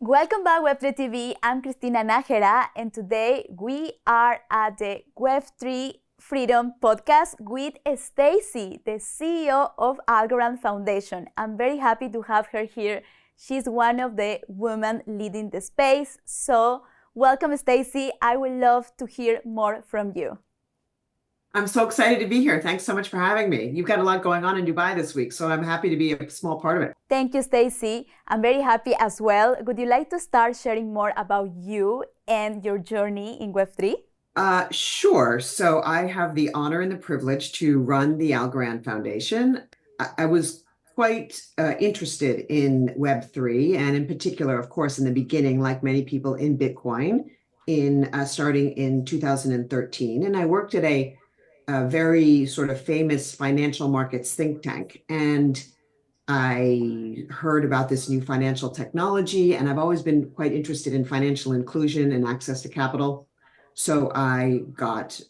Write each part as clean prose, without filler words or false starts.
Welcome back, Web3 TV. I'm Cristina Nájera, and today we are at the Web3 Freedom podcast with Staci, the CEO of Algorand Foundation. I'm very happy to have her here. She's one of the women leading the space. So welcome, Staci. I would love to hear more from you. I'm so excited to be here. Thanks so much for having me. You've got a lot going on in Dubai this week, so I'm happy to be a small part of it. Thank you, Staci. I'm very happy as well. Would you like to start sharing more about you and your journey in Web3? Sure. So I have the honor and the privilege to run the Algorand Foundation. I was quite interested in Web3, and in particular, of course, in the beginning, like many people, in Bitcoin, starting in 2013. And I worked at a very sort of famous financial markets think tank. And I heard about this new financial technology, and I've always been quite interested in financial inclusion and access to capital. So I got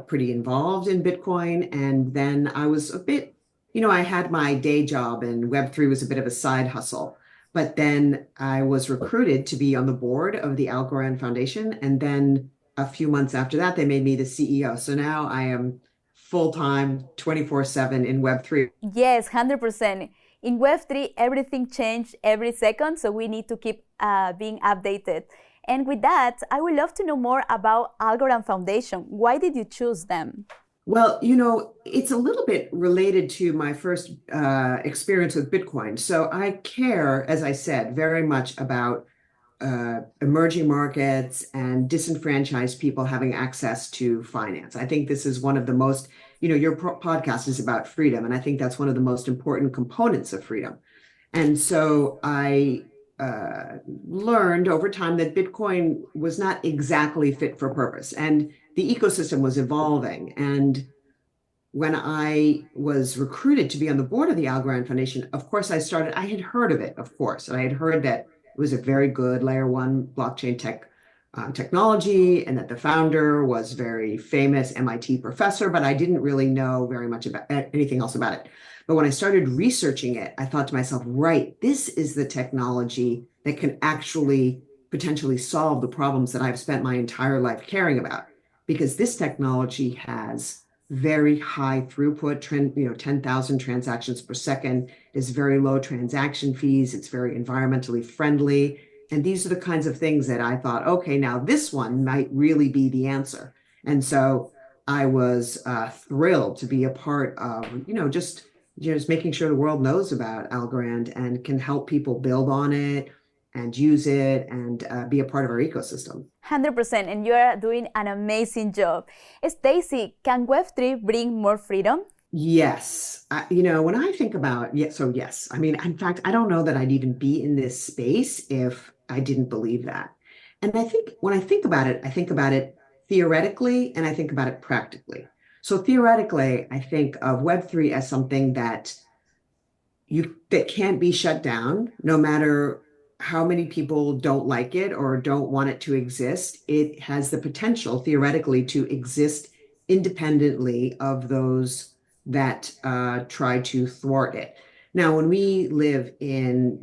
pretty involved in Bitcoin. And then I was a bit, I had my day job, and Web3 was a bit of a side hustle. But then I was recruited to be on the board of the Algorand Foundation. And then a few months after that, they made me the CEO. So now I am full-time, 24/7 in Web3. Yes, 100%. In Web3, everything changed every second, so we need to keep being updated. And with that, I would love to know more about Algorand Foundation. Why did you choose them? Well, it's a little bit related to my first experience with Bitcoin. So I care, as I said, very much about emerging markets and disenfranchised people having access to finance. I think this is one of the most, your podcast is about freedom, and I think that's one of the most important components of freedom. And so I learned over time that Bitcoin was not exactly fit for purpose, and the ecosystem was evolving. And when I was recruited to be on the board of the Algorand Foundation, of course, I had heard of it, of course, and I had heard that it was a very good layer one blockchain technology, and that the founder was very famous MIT professor, but I didn't really know very much about anything else about it. But when I started researching it, I thought to myself, right, this is the technology that can actually potentially solve the problems that I've spent my entire life caring about, because this technology has very high throughput, 10,000 transactions per second, is very low transaction fees. It's very environmentally friendly. And these are the kinds of things that I thought, okay, now this one might really be the answer. And so I was thrilled to be a part of, just making sure the world knows about Algorand and can help people build on it and use it and be a part of our ecosystem. 100%, and you are doing an amazing job. Staci, can Web3 bring more freedom? Yes. When I think about, yes. I mean, in fact, I don't know that I'd even be in this space if I didn't believe that. And I think when I think about it theoretically, and I think about it practically. So theoretically, I think of Web3 as something that can't be shut down, no matter how many people don't like it or don't want it to exist. It has the potential, theoretically, to exist independently of those that try to thwart it. Now, when we live in,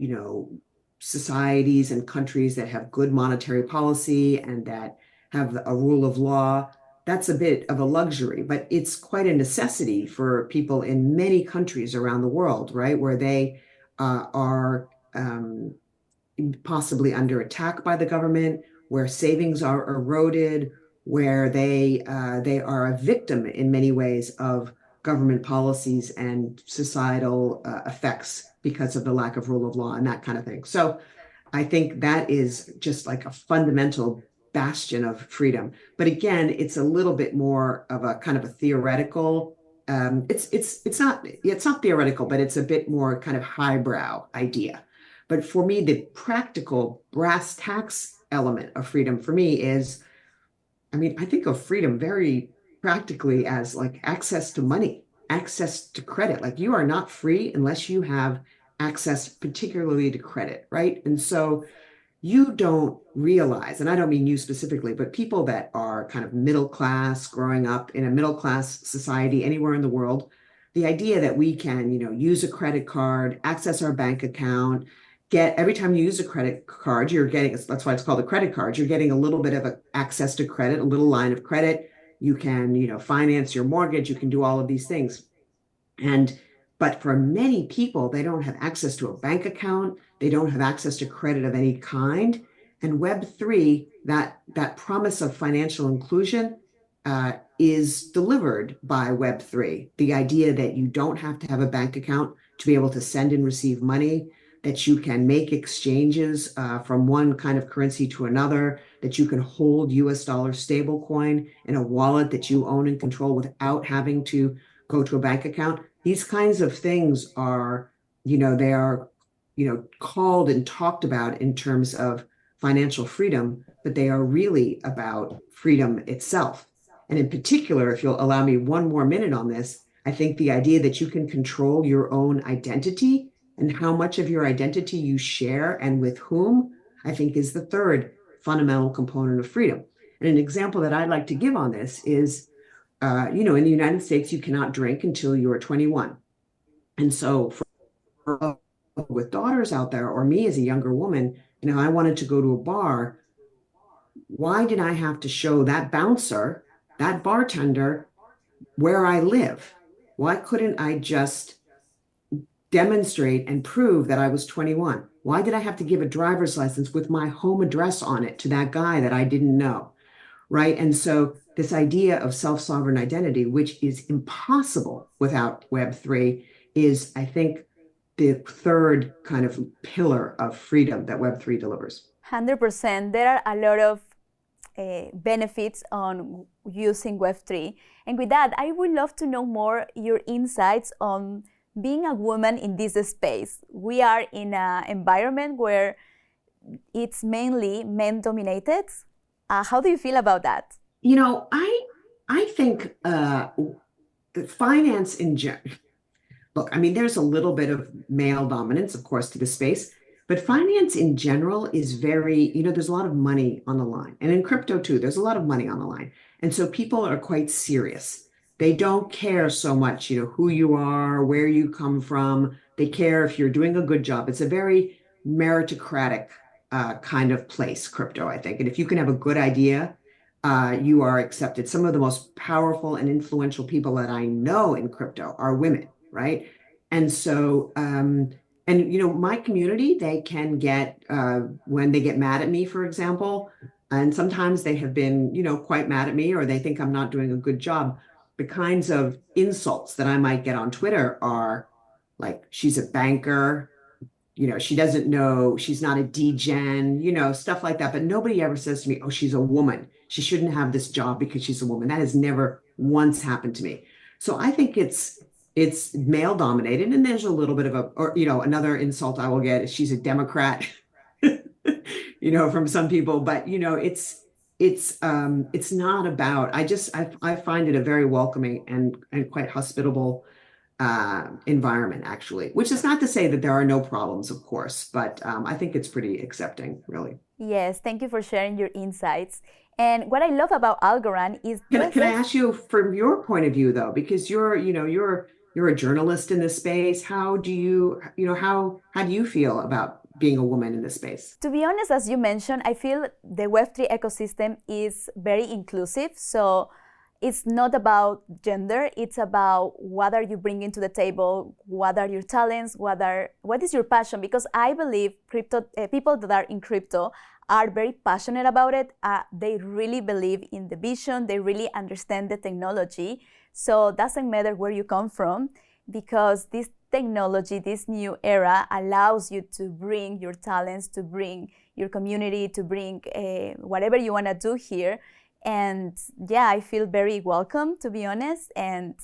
societies and countries that have good monetary policy and that have a rule of law, that's a bit of a luxury, but it's quite a necessity for people in many countries around the world, right, where they are possibly under attack by the government, where savings are eroded, where they are a victim in many ways of government policies and societal effects because of the lack of rule of law and that kind of thing. So I think that is just like a fundamental bastion of freedom. But again, it's a little bit more of a kind of a theoretical. It's not theoretical, but it's a bit more kind of highbrow idea. But for me, the practical brass tacks element of freedom for me is, I think of freedom very practically as like access to money, access to credit. Like, you are not free unless you have access particularly to credit, right? And so you don't realize, and I don't mean you specifically, but people that are kind of middle class, growing up in a middle class society anywhere in the world, the idea that we can, use a credit card, access our bank account, get every time you use a credit card, you're getting, that's why it's called a credit card. You're getting a little bit of access to credit, a little line of credit. You can, finance your mortgage. You can do all of these things. But for many people, they don't have access to a bank account. They don't have access to credit of any kind. And Web3, that promise of financial inclusion, is delivered by Web3. The idea that you don't have to have a bank account to be able to send and receive money, that you can make exchanges from one kind of currency to another, that you can hold US dollar stablecoin in a wallet that you own and control without having to go to a bank account. These kinds of things are, they are, called and talked about in terms of financial freedom, but they are really about freedom itself. And in particular, if you'll allow me one more minute on this, I think the idea that you can control your own identity and how much of your identity you share and with whom, I think is the third fundamental component of freedom. And an example that I'd like to give on this is, in the United States, you cannot drink until you're 21. And so for with daughters out there, or me as a younger woman, I wanted to go to a bar. Why did I have to show that bouncer, that bartender, where I live? Why couldn't I just demonstrate and prove that I was 21? Why did I have to give a driver's license with my home address on it to that guy that I didn't know? Right? And so this idea of self-sovereign identity, which is impossible without Web3, is, I think, the third kind of pillar of freedom that Web3 delivers. 100%. There are a lot of benefits on using Web3. And with that, I would love to know more your insights on being a woman in this space. We are in an environment where it's mainly men-dominated. How do you feel about that? I think the finance in general, look, I mean, there's a little bit of male dominance, of course, to the space, but finance in general is very, there's a lot of money on the line. And in crypto too, there's a lot of money on the line. And so people are quite serious. They don't care so much, who you are, where you come from. They care if you're doing a good job. It's a very meritocratic kind of place, crypto, I think. And if you can have a good idea, you are accepted. Some of the most powerful and influential people that I know in crypto are women, right? And so, my community, they can get, when they get mad at me, for example, and sometimes they have been, quite mad at me, or they think I'm not doing a good job. The kinds of insults that I might get on Twitter are like, she's a banker, she doesn't know, she's not a degen, stuff like that. But nobody ever says to me, oh, she's a woman, she shouldn't have this job because she's a woman. That has never once happened to me. So I think it's male dominated. And there's a little bit of another insult I will get is she's a Democrat, from some people. But, it's not about, I find it a very welcoming and quite hospitable environment, actually, which is not to say that there are no problems, of course, but I think it's pretty accepting, really. Yes, thank you for sharing your insights. And what I love about Algorand is... Can I ask you from your point of view, though, because you're a journalist in this space. How do you feel about being a woman in this space? To be honest, as you mentioned, I feel the Web3 ecosystem is very inclusive. So it's not about gender. It's about what are you bringing to the table, what are your talents, what is your passion? Because I believe people that are in crypto are very passionate about it. They really believe in the vision. They really understand the technology. So it doesn't matter where you come from, because this technology, this new era, allows you to bring your talents, to bring your community, to bring whatever you want to do here. And yeah, I feel very welcome, to be honest. And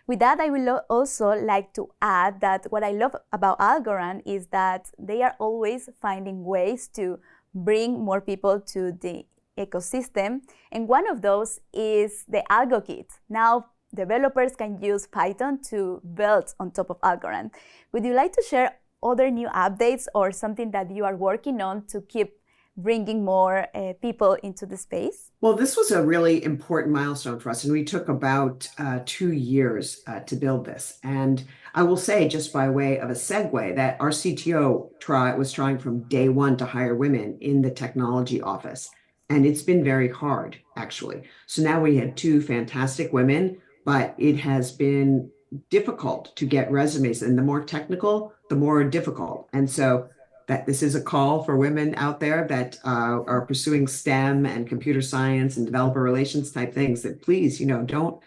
with that, I will also like to add that what I love about Algorand is that they are always finding ways to bring more people to the ecosystem. And one of those is the Algo Kit. Now, developers can use Python to build on top of Algorand. Would you like to share other new updates or something that you are working on to keep bringing more people into the space? Well, this was a really important milestone for us, and we took about 2 years to build this. And I will say, just by way of a segue, that our CTO was trying from day one to hire women in the technology office. And it's been very hard, actually. So now we had two fantastic women, but it has been difficult to get resumes. And the more technical, the more difficult. And so that this is a call for women out there that are pursuing STEM and computer science and developer relations type things, that please, don't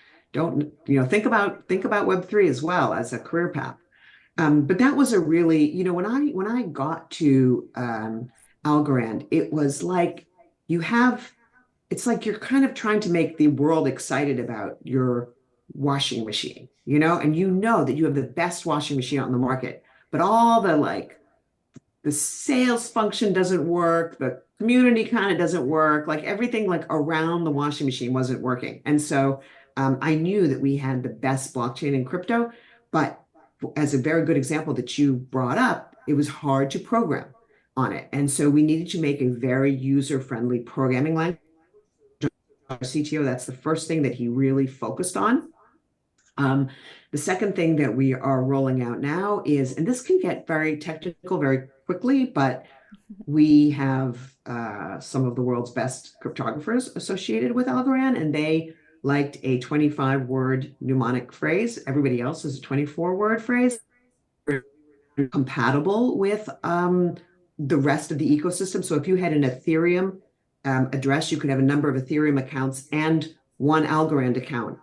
think about Web3 as well as a career path. But that was a really, when I got to Algorand, it was like it's like you're kind of trying to make the world excited about your washing machine, and that you have the best washing machine on the market, but all the sales function doesn't work, the community kind of doesn't work, like everything like around the washing machine wasn't working. And so I knew that we had the best blockchain in crypto, but as a very good example that you brought up, it was hard to program on it. And so we needed to make a very user-friendly programming language. Our CTO, that's the first thing that he really focused on. The second thing that we are rolling out now is, and this can get very technical very quickly, but we have some of the world's best cryptographers associated with Algorand, and they liked a 25-word mnemonic phrase. Everybody else is a 24-word phrase. Compatible with the rest of the ecosystem. So if you had an Ethereum address, you could have a number of Ethereum accounts and one Algorand account.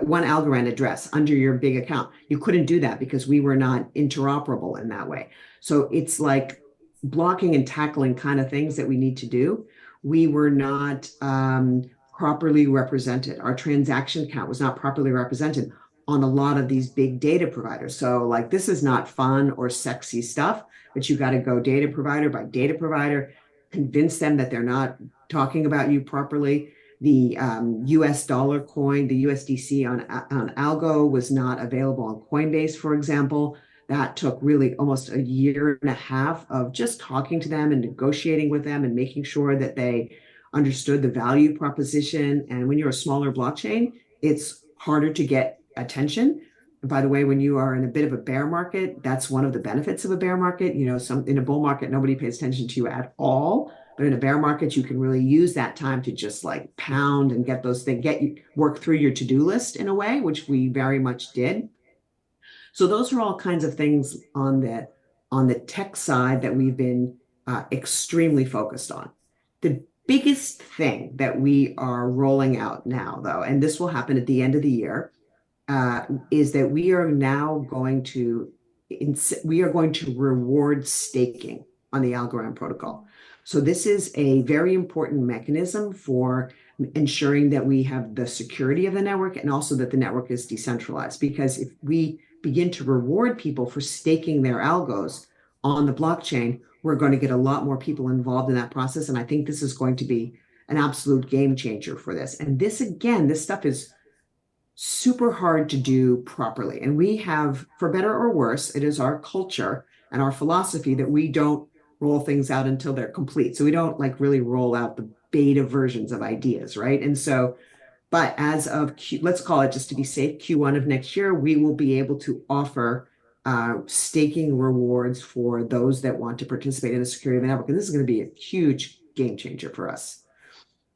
One Algorand address under your big account. You couldn't do that because we were not interoperable in that way. So it's like blocking and tackling kind of things that we need to do. We were not properly represented. Our transaction count was not properly represented on a lot of these big data providers. So like, this is not fun or sexy stuff, but you got to go data provider by data provider, convince them that they're not talking about you properly. The US dollar coin, the USDC on Algo was not available on Coinbase, for example. That took really almost a year and a half of just talking to them and negotiating with them and making sure that they understood the value proposition. And when you're a smaller blockchain, it's harder to get attention. And by the way, when you are in a bit of a bear market, that's one of the benefits of a bear market. In a bull market, nobody pays attention to you at all. But in a bear market, you can really use that time to just like pound and get those things, work through your to-do list in a way, which we very much did. So those are all kinds of things on the tech side that we've been extremely focused on. The biggest thing that we are rolling out now, though, and this will happen at the end of the year, is that we are now going to reward staking on the Algorand protocol. So this is a very important mechanism for ensuring that we have the security of the network and also that the network is decentralized. Because if we begin to reward people for staking their algos on the blockchain, we're going to get a lot more people involved in that process. And I think this is going to be an absolute game changer for this. And this stuff is super hard to do properly. And we have, for better or worse, it is our culture and our philosophy that we don't roll things out until they're complete. So we don't like really roll out the beta versions of ideas, right? And so, but as of let's call it, just to be safe, Q1 of next year, we will be able to offer staking rewards for those that want to participate in the security of the network. And this is going to be a huge game changer for us.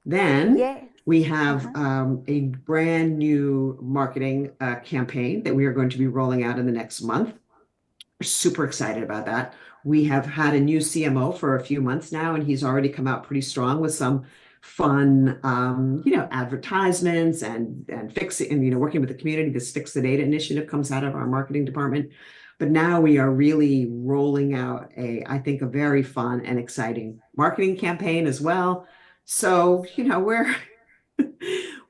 Then we have a brand new marketing campaign that we are going to be rolling out in the next month. We're super excited about that. We have had a new CMO for a few months now, and he's already come out pretty strong with some fun, advertisements and fixing and, working with the community. This Fix the Data initiative comes out of our marketing department. But now we are really rolling out I think, a very fun and exciting marketing campaign as well. So, we're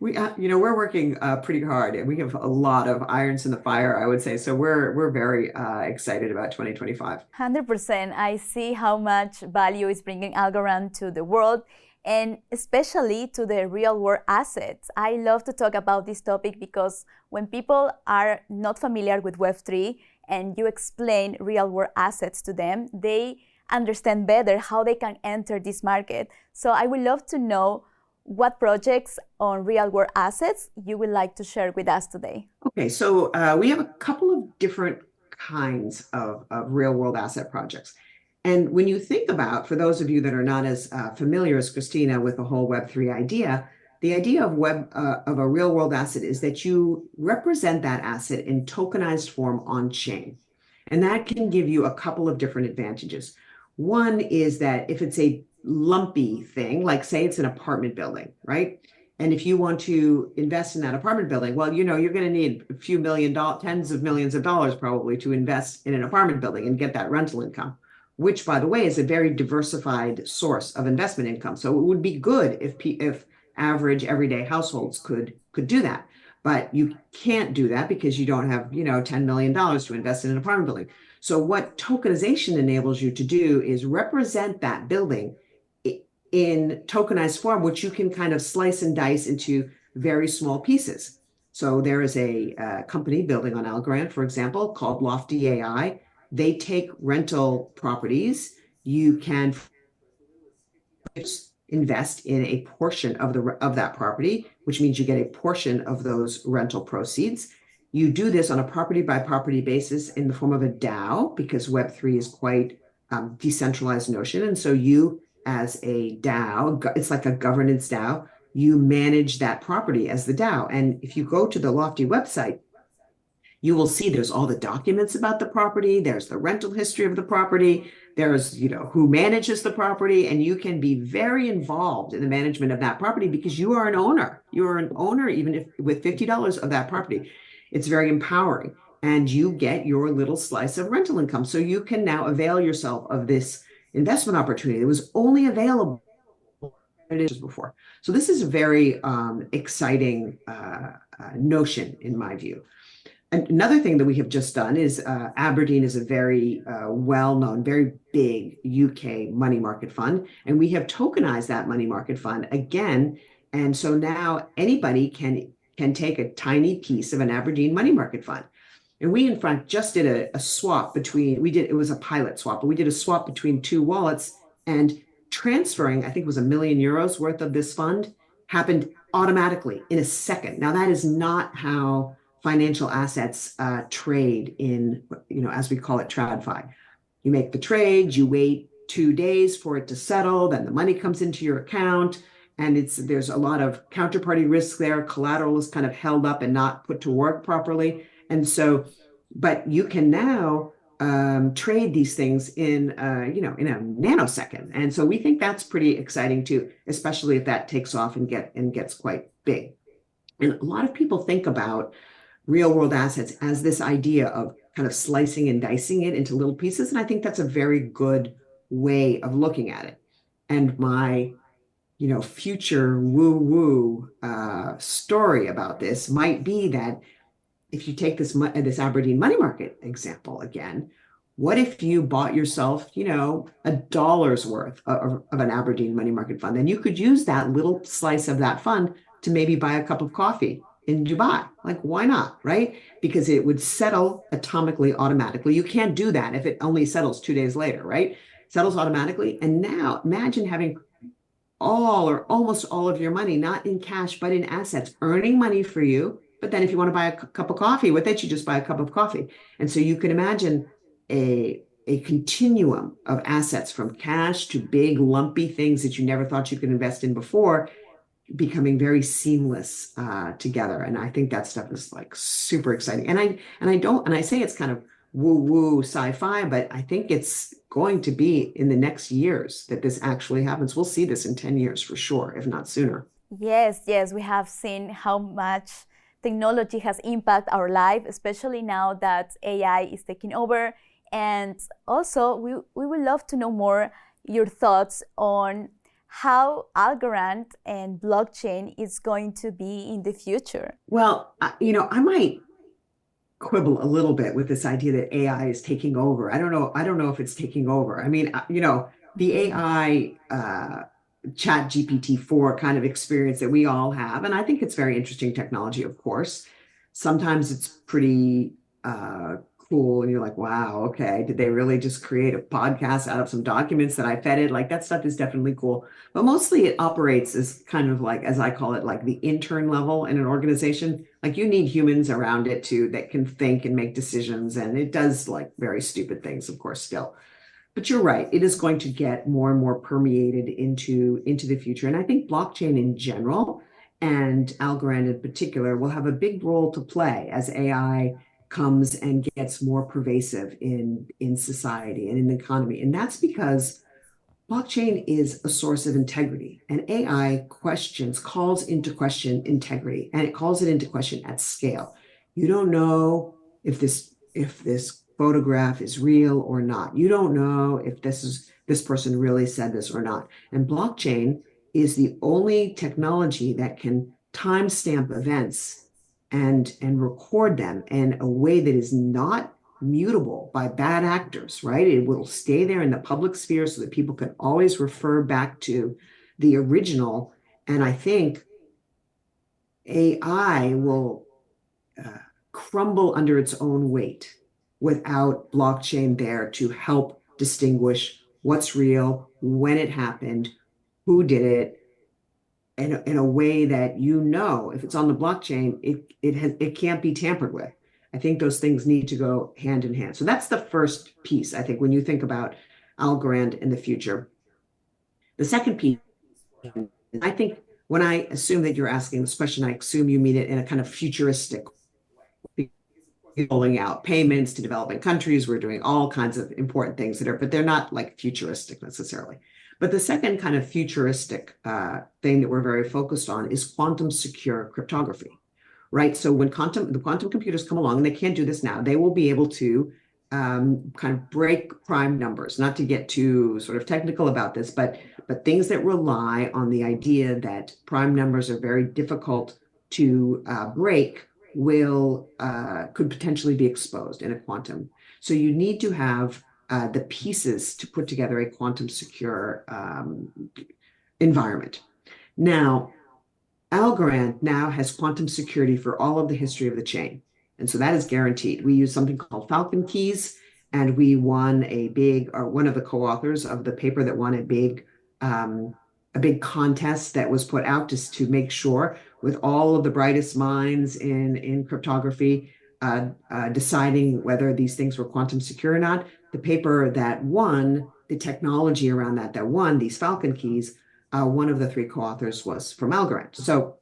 working pretty hard, and we have a lot of irons in the fire, I would say. So we're very excited about 2025. 100%. I see how much value is bringing Algorand to the world, and especially to the real-world assets. I love to talk about this topic because when people are not familiar with Web3 and you explain real-world assets to them, they understand better how they can enter this market. So I would love to know what projects on real world assets you would like to share with us today. Okay, so we have a couple of different kinds of real world asset projects. And when you think about, for those of you that are not as familiar as Christina with the whole Web3 idea, the idea of a real world asset is that you represent that asset in tokenized form on chain. And that can give you a couple of different advantages. One is that if it's a lumpy thing, like say it's an apartment building, right? And if you want to invest in that apartment building, well, you know, you're going to need a few tens of millions of dollars probably to invest in an apartment building and get that rental income, which, by the way, is a very diversified source of investment income. So it would be good if average everyday households could do that. But you can't do that because you don't have, you know, $10 million to invest in an apartment building. So what tokenization enables you to do is represent that building in tokenized form, which you can kind of slice and dice into very small pieces. So there is a company building on Algorand, for example, called Lofty AI. They take rental properties. You can invest in a portion of that property, which means you get a portion of those rental proceeds. You do this on a property by property basis in the form of a DAO, because Web3 is quite decentralized notion. And so you, as a DAO, it's like a governance DAO, you manage that property as the DAO. And if you go to the Lofty website, you will see there's all the documents about the property, there's the rental history of the property, there's, you know, who manages the property, and you can be very involved in the management of that property because you are an owner. You are an owner even if with $50 of that property. It's very empowering, and you get your little slice of rental income. So you can now avail yourself of this investment opportunity. It was only available before. So this is a very exciting notion in my view. Another thing that we have just done is Aberdeen is a very well-known, very big UK money market fund, and we have tokenized that money market fund again. And so now anybody can take a tiny piece of an Aberdeen money market fund. And we, in fact, just did a swap between, it was a pilot swap, but we did a swap between two wallets, and transferring, I think it was €1 million worth of this fund happened automatically in a second. Now, that is not how financial assets trade in, you know, as we call it, TradFi. You make the trade, you wait 2 days for it to settle, then the money comes into your account, and there's a lot of counterparty risk there. Collateral is kind of held up and not put to work properly. And so, but you can now trade these things in, you know, in a nanosecond. And so we think that's pretty exciting too, especially if that takes off and gets quite big. And a lot of people think about real world assets as this idea of kind of slicing and dicing it into little pieces. And I think that's a very good way of looking at it. And my, you know, future woo-woo story about this might be that if you take this Aberdeen money market example again, what if you bought yourself, you know, $1 worth of an Aberdeen money market fund? And you could use that little slice of that fund to maybe buy a cup of coffee in Dubai. Like, why not, right? Because it would settle atomically, automatically. You can't do that if it only settles 2 days later, right? Settles automatically. And now imagine having all or almost all of your money, not in cash, but in assets, earning money for you. But then if you want to buy a cup of coffee with it, you just buy a cup of coffee. And so you can imagine a continuum of assets, from cash to big lumpy things that you never thought you could invest in before, becoming very seamless together. And I think that stuff is like super exciting. And I say it's kind of woo-woo sci-fi, but I think it's going to be in the next years that this actually happens. We'll see this in 10 years for sure, if not sooner. Yes, we have seen how much technology has impacted our life, especially now that AI is taking over. And also, we would love to know more your thoughts on how Algorand and blockchain is going to be in the future. Well, you know, I might quibble a little bit with this idea that AI is taking over. I don't know if it's taking over. I mean, you know, the AI chat GPT-4 kind of experience that we all have, and I think it's very interesting technology, of course. Sometimes it's pretty cool. And you're like, wow, okay. Did they really just create a podcast out of some documents that I fed it? Like that stuff is definitely cool. But mostly it operates as kind of like, as I call it, like the intern level in an organization. Like you need humans around it too that can think and make decisions. And it does like very stupid things, of course, still. But you're right. It is going to get more and more permeated into the future. And I think blockchain in general and Algorand in particular will have a big role to play as AI comes and gets more pervasive in society and in the economy. And that's because blockchain is a source of integrity, and AI calls into question integrity, and it calls it into question at scale. You don't know if this photograph is real or not. You don't know if this person really said this or not. And blockchain is the only technology that can timestamp events and record them in a way that is not mutable by bad actors, right? It will stay there in the public sphere so that people can always refer back to the original. And I think AI will crumble under its own weight without blockchain there to help distinguish what's real, when it happened, who did it, in a way that if it's on the blockchain, it can't be tampered with. I think those things need to go hand in hand. So that's the first piece, I think, when you think about Algorand in the future. The second piece, I think when I assume that you're asking this question, I assume you mean it in a kind of futuristic way. Rolling out payments to developing countries. We're doing all kinds of important things but they're not like futuristic necessarily. But the second kind of futuristic thing that we're very focused on is quantum secure cryptography, right? So when the quantum computers come along, and they can't do this now, they will be able to kind of break prime numbers, not to get too sort of technical about this, but things that rely on the idea that prime numbers are very difficult to break could potentially be exposed in a quantum. So you need to have the pieces to put together a quantum secure environment. Now, Algorand now has quantum security for all of the history of the chain. And so that is guaranteed. We use something called Falcon keys, and we won one of the co-authors of the paper that won a big contest that was put out just to make sure, with all of the brightest minds in cryptography, deciding whether these things were quantum secure or not. The paper that won, the technology around that won these Falcon keys, one of the three co-authors was from Algorand. So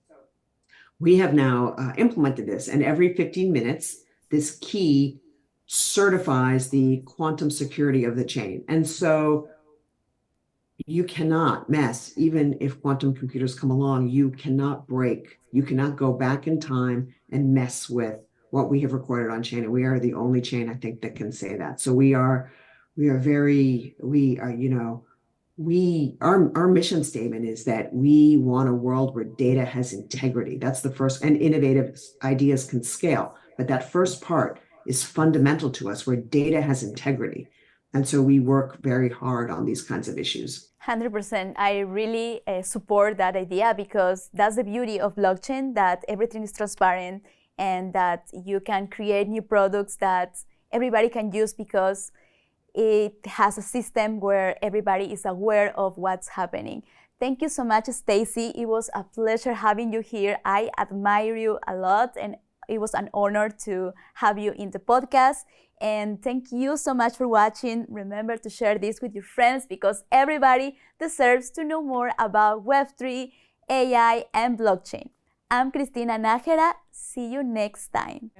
we have now implemented this, and every 15 minutes, this key certifies the quantum security of the chain. And so you cannot mess, even if quantum computers come along, you cannot go back in time and mess with what we have recorded on chain. And we are the only chain, I think, that can say that. So our mission statement is that we want a world where data has integrity. That's the first, and innovative ideas can scale. But that first part is fundamental to us, where data has integrity. And so we work very hard on these kinds of issues. 100%. I really support that idea, because that's the beauty of blockchain, that everything is transparent and that you can create new products that everybody can use, because it has a system where everybody is aware of what's happening. Thank you so much, Staci. It was a pleasure having you here. I admire you a lot, and it was an honor to have you in the podcast. And thank you so much for watching. Remember to share this with your friends, because everybody deserves to know more about Web3, AI, and blockchain. I'm Cristina Nájera. See you next time.